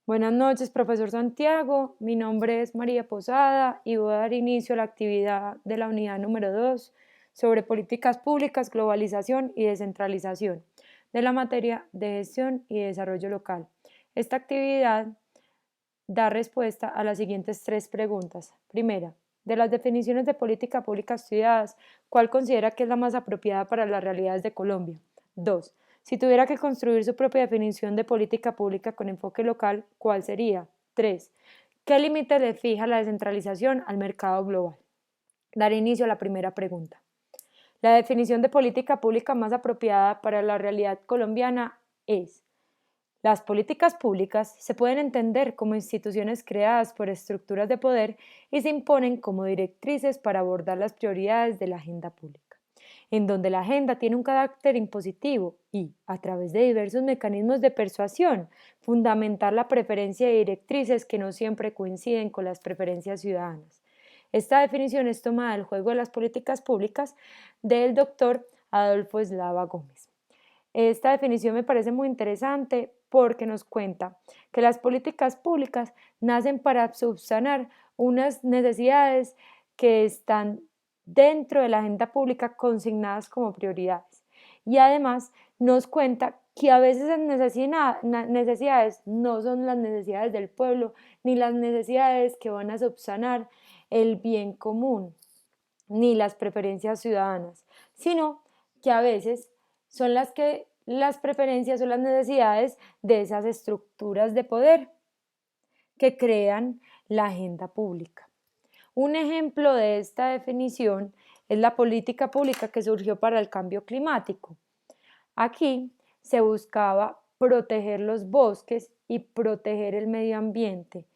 Buenas noches, profesor Santiago. Mi nombre es María Posada y voy a dar inicio a la actividad de la unidad número 2 sobre políticas públicas, globalización y descentralización de la materia de gestión y desarrollo local. Esta actividad da respuesta a las siguientes tres preguntas. Primera, de las definiciones de política pública estudiadas, ¿cuál considera que es la más apropiada para las realidades de Colombia? 2. Si tuviera que construir su propia definición de política pública con enfoque local, ¿cuál sería? 3. ¿Qué límite le fija la descentralización al mercado global? Dar inicio a la primera pregunta. La definición de política pública más apropiada para la realidad colombiana es: las políticas públicas se pueden entender como instituciones creadas por estructuras de poder y se imponen como directrices para abordar las prioridades de la agenda pública, en donde la agenda tiene un carácter impositivo y, a través de diversos mecanismos de persuasión, fundamentar la preferencia de directrices que no siempre coinciden con las preferencias ciudadanas. Esta definición es tomada del juego de las políticas públicas del doctor Adolfo Eslava Gómez. Esta definición me parece muy interesante porque nos cuenta que las políticas públicas nacen para subsanar unas necesidades que están dentro de la agenda pública consignadas como prioridades. Y además nos cuenta que a veces esas necesidades no son las necesidades del pueblo ni las necesidades que van a subsanar el bien común ni las preferencias ciudadanas, sino que a veces son las preferencias o las necesidades de esas estructuras de poder que crean la agenda pública. Un ejemplo de esta definición es la política pública que surgió para el cambio climático. Aquí se buscaba proteger los bosques y proteger el medio ambiente,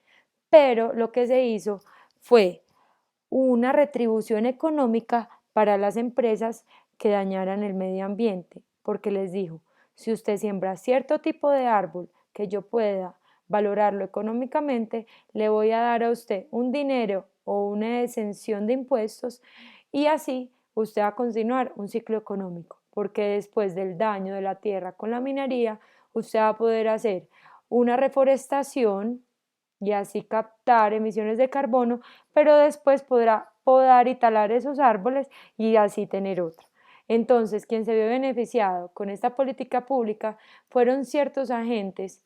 pero lo que se hizo fue una retribución económica para las empresas que dañaran el medio ambiente, porque les dijo: si usted siembra cierto tipo de árbol que yo pueda valorarlo económicamente, le voy a dar a usted un dinero o una exención de impuestos y así usted va a continuar un ciclo económico, porque después del daño de la tierra con la minería, usted va a poder hacer una reforestación y así captar emisiones de carbono, pero después podrá podar y talar esos árboles y así tener otro. Entonces, quien se vio beneficiado con esta política pública fueron ciertos agentes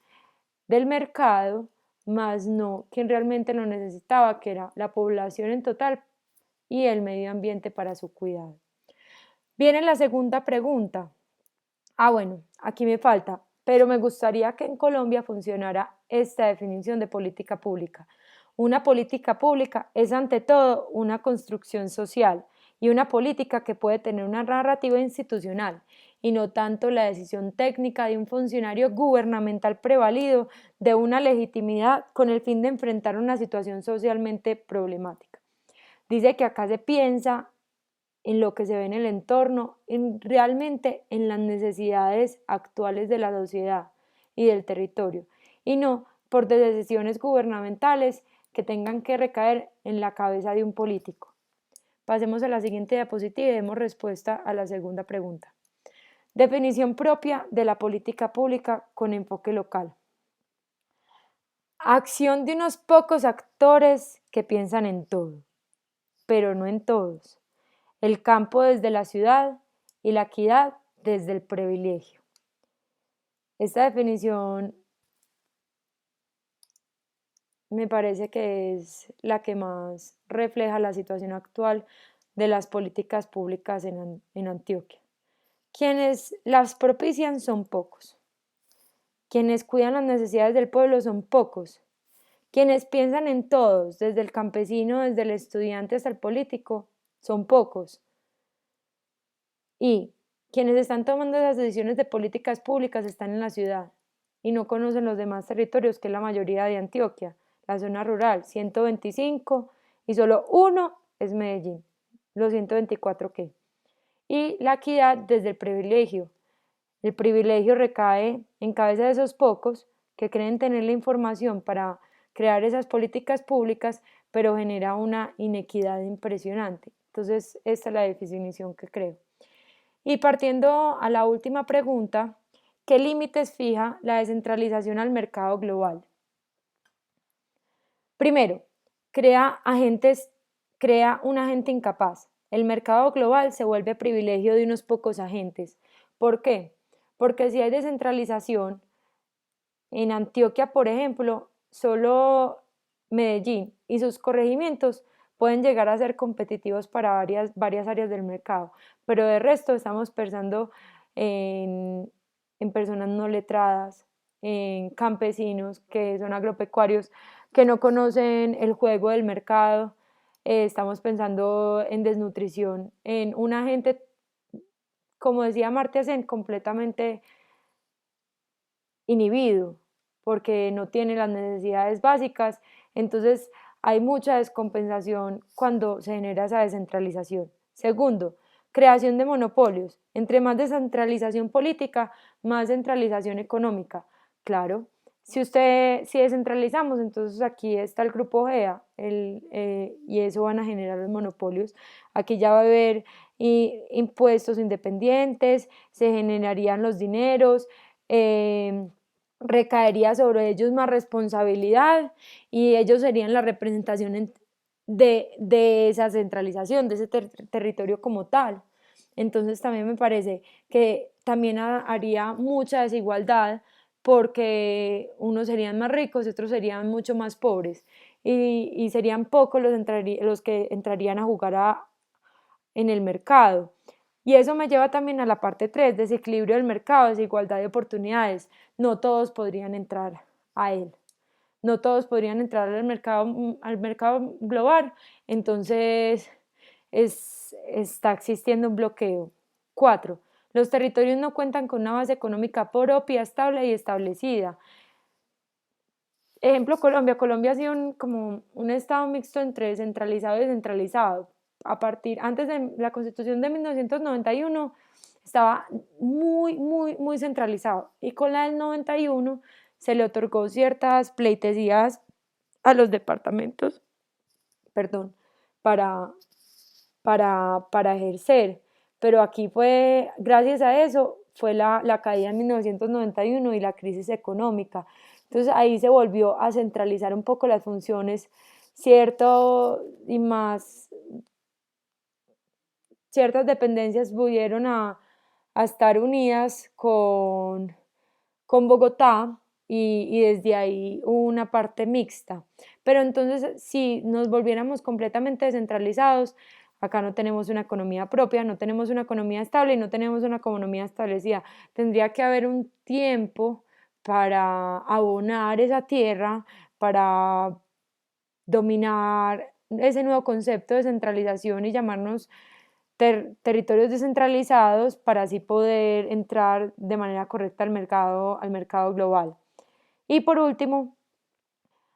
del mercado, más no quien realmente lo necesitaba, que era la población en total y el medio ambiente para su cuidado. Viene la segunda pregunta. Bueno, aquí me falta, pero me gustaría que en Colombia funcionara esta definición de política pública. Una política pública es ante todo una construcción social y una política que puede tener una narrativa institucional y no tanto la decisión técnica de un funcionario gubernamental prevalido de una legitimidad con el fin de enfrentar una situación socialmente problemática. Dice que acá se piensa en lo que se ve en el entorno, realmente en las necesidades actuales de la sociedad y del territorio, y no por decisiones gubernamentales que tengan que recaer en la cabeza de un político. Pasemos a la siguiente diapositiva y demos respuesta a la segunda pregunta. Definición propia de la política pública con enfoque local. Acción de unos pocos actores que piensan en todo, pero no en todos. El campo desde la ciudad y la equidad desde el privilegio. Esta definición me parece que es la que más refleja la situación actual de las políticas públicas en Antioquia. Quienes las propician son pocos. Quienes cuidan las necesidades del pueblo son pocos. Quienes piensan en todos, desde el campesino, desde el estudiante hasta el político, son pocos. Y quienes están tomando esas decisiones de políticas públicas están en la ciudad y no conocen los demás territorios, que es la mayoría de Antioquia, la zona rural, 125, y solo uno es Medellín, los 124 qué. Y la equidad desde el privilegio. El privilegio recae en cabeza de esos pocos que creen tener la información para crear esas políticas públicas, pero genera una inequidad impresionante. Entonces, esta es la definición que creo. Y partiendo a la última pregunta, ¿qué límites fija la descentralización al mercado global? Primero, crea un agente incapaz. El mercado global se vuelve privilegio de unos pocos agentes. ¿Por qué? Porque si hay descentralización, en Antioquia, por ejemplo, solo Medellín y sus corregimientos pueden llegar a ser competitivos para varias áreas del mercado, pero de resto estamos pensando en, en personas no letradas, en campesinos que son agropecuarios, que no conocen el juego del mercado, estamos pensando en desnutrición, en una gente, como decía Marta Sen, completamente inhibido porque no tiene las necesidades básicas. Entonces hay mucha descompensación cuando se genera esa descentralización. Segundo, creación de monopolios. Entre más descentralización política, más centralización económica. Claro, si descentralizamos, entonces aquí está el grupo GEA y eso van a generar los monopolios. Aquí ya va a haber impuestos independientes, se generarían los dineros, eh, recaería sobre ellos más responsabilidad y ellos serían la representación de esa centralización, de ese territorio como tal. Entonces también me parece que también haría mucha desigualdad porque unos serían más ricos y otros serían mucho más pobres y serían pocos los que entrarían a jugar en el mercado. Y eso me lleva también a la parte 3, desequilibrio del mercado, desigualdad de oportunidades. No todos podrían entrar a él. No todos podrían entrar al mercado global. Entonces está existiendo un bloqueo. 4. Los territorios no cuentan con una base económica propia, estable y establecida. Ejemplo, Colombia. Colombia ha sido como un estado mixto entre centralizado y descentralizado. Antes de la Constitución de 1991 estaba muy centralizado y con la del 91 se le otorgó ciertas pleitesías a los departamentos, perdón, para, para ejercer, pero aquí fue, gracias a eso, fue la caída en 1991 y la crisis económica. Entonces ahí se volvió a centralizar un poco las funciones, cierto, y más, ciertas dependencias pudieron a estar unidas con Bogotá y desde ahí una parte mixta. Pero entonces, si nos volviéramos completamente descentralizados, acá no tenemos una economía propia, no tenemos una economía estable y no tenemos una economía establecida. Tendría que haber un tiempo para abonar esa tierra, para dominar ese nuevo concepto de centralización y llamarnos territorios descentralizados para así poder entrar de manera correcta al mercado global. Y por último,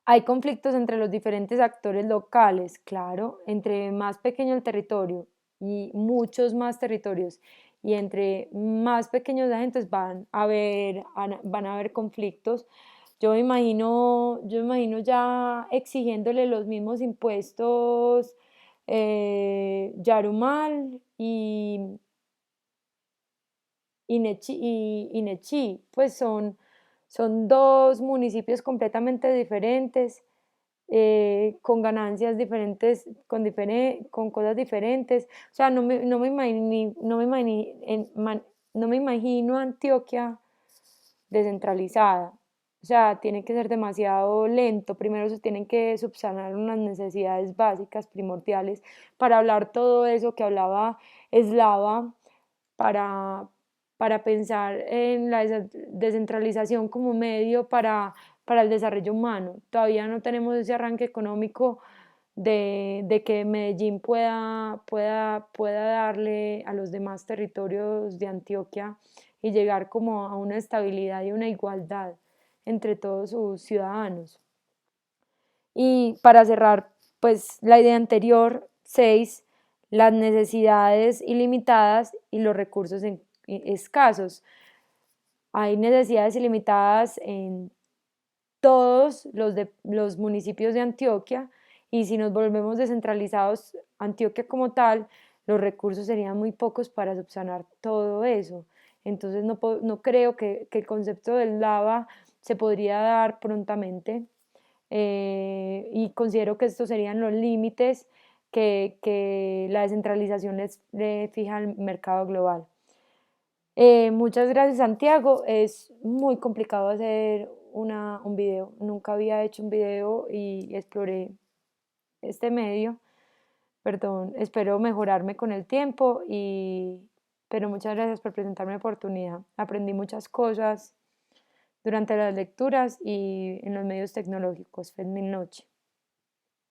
hay conflictos entre los diferentes actores locales, claro, entre más pequeño el territorio y muchos más territorios y entre más pequeños agentes van a haber conflictos. Yo me imagino ya exigiéndole los mismos impuestos Yarumal y Nechí, pues son dos municipios completamente diferentes, con ganancias diferentes, con cosas diferentes. O sea, no me imagino Antioquia descentralizada. O sea, tiene que ser demasiado lento. Primero se tienen que subsanar unas necesidades básicas, primordiales, para hablar todo eso que hablaba Eslava, para, para pensar en la descentralización como medio para el desarrollo humano. Todavía no tenemos ese arranque económico de que Medellín pueda darle a los demás territorios de Antioquia y llegar como a una estabilidad y una igualdad entre todos sus ciudadanos. Y para cerrar, pues la idea anterior, 6, las necesidades ilimitadas y los recursos escasos. Hay necesidades ilimitadas en todos los municipios de Antioquia y si nos volvemos descentralizados, Antioquia como tal, los recursos serían muy pocos para subsanar todo eso. Entonces no creo que el concepto del lava se podría dar prontamente. y considero que estos serían los límites que la descentralización le fija al mercado global. Muchas gracias, Santiago. Es muy complicado hacer un video. Nunca había hecho un video y exploré este medio. Perdón, espero mejorarme con el tiempo pero muchas gracias por presentarme la oportunidad. Aprendí muchas cosas durante las lecturas y en los medios tecnológicos. Feliz noche.